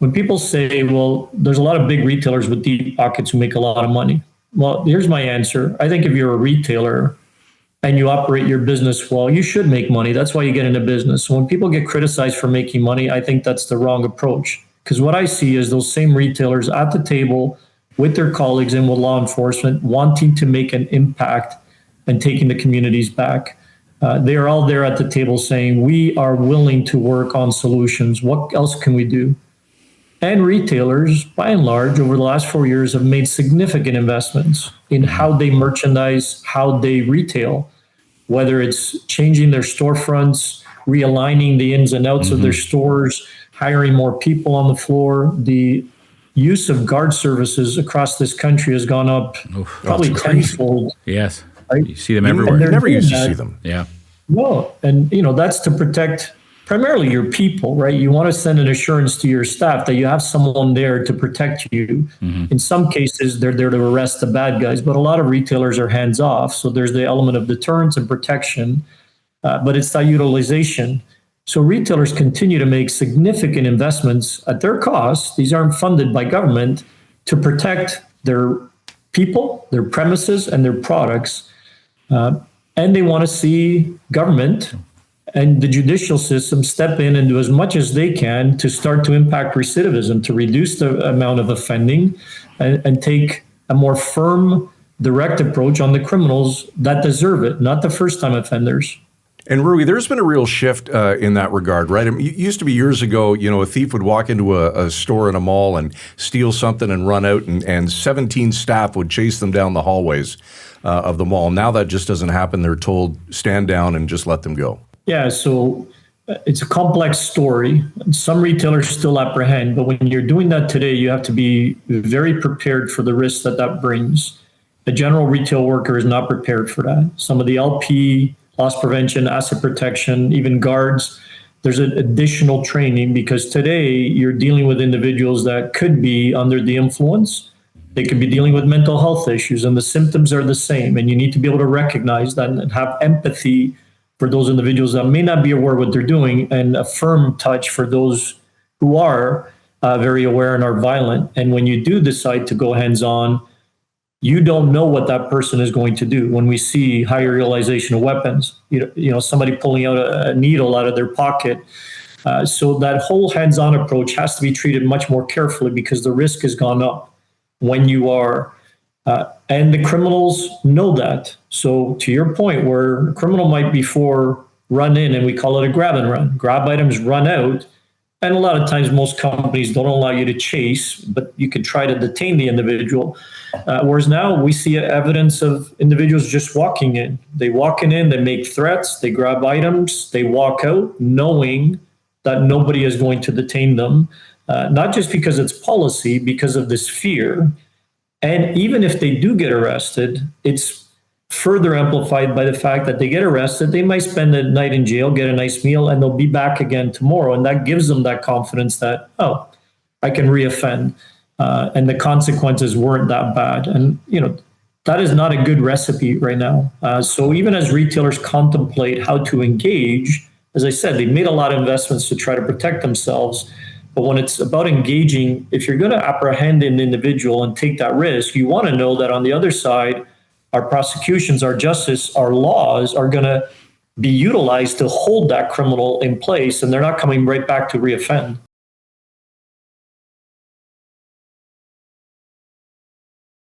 when people say, well, there's a lot of big retailers with deep pockets who make a lot of money. Well, here's my answer. I think if you're a retailer and you operate your business well, you should make money. That's why you get into business. So when people get criticized for making money, I think that's the wrong approach. Because what I see is those same retailers at the table with their colleagues and with law enforcement wanting to make an impact and taking the communities back. They are all there at the table saying, we are willing to work on solutions. What else can we do? And retailers, by and large, over the last 4 years have made significant investments in how they merchandise, how they retail, whether it's changing their storefronts, realigning the ins and outs of their stores, hiring more people on the floor. The use of guard services across this country has gone up probably tenfold. Yes. Right? You see them everywhere. You never used to see them. Yeah. No, and that's to protect primarily your people, right? You want to send an assurance to your staff that you have someone there to protect you. In some cases, they're there to arrest the bad guys, but a lot of retailers are hands off. So there's the element of deterrence and protection, but it's that utilization. So retailers continue to make significant investments at their cost. These aren't funded by government to protect their people, their premises, and their products. And they want to see government and the judicial system step in and do as much as they can to start to impact recidivism, to reduce the amount of offending and take a more firm, direct approach on the criminals that deserve it, not the first-time offenders. And Rui, there's been a real shift in that regard, right? I mean, it used to be years ago, a thief would walk into a store in a mall and steal something and run out, and 17 staff would chase them down the hallways of the mall. Now that just doesn't happen. They're told, stand down and just let them go. Yeah, so it's a complex story. Some retailers still apprehend, but when you're doing that today, you have to be very prepared for the risks that brings. The general retail worker is not prepared for that. Some of the LP, loss prevention, asset protection, even guards, there's an additional training because today you're dealing with individuals that could be under the influence. They could be dealing with mental health issues and the symptoms are the same. And you need to be able to recognize that and have empathy for those individuals that may not be aware of what they're doing, and a firm touch for those who are very aware and are violent. And when you do decide to go hands-on, you don't know what that person is going to do. When we see higher utilization of weapons, somebody pulling out a needle out of their pocket. So that whole hands-on approach has to be treated much more carefully because the risk has gone up when you are. And the criminals know that. So to your point, where a criminal might before run in, and we call it a grab and run, grab items, run out. And a lot of times most companies don't allow you to chase, but you could try to detain the individual. Whereas now we see evidence of individuals just walking in. They walk in, they make threats, they grab items, they walk out knowing that nobody is going to detain them. Not just because it's policy, because of this fear. And even if they do get arrested, it's further amplified by the fact that they get arrested, they might spend the night in jail, get a nice meal, and they'll be back again tomorrow. And that gives them that confidence that, I can reoffend. And the consequences weren't that bad. And, that is not a good recipe right now. So even as retailers contemplate how to engage, as I said, they made a lot of investments to try to protect themselves. But when it's about engaging, if you're going to apprehend an individual and take that risk, you want to know that on the other side, our prosecutions, our justice, our laws are going to be utilized to hold that criminal in place, and they're not coming right back to reoffend.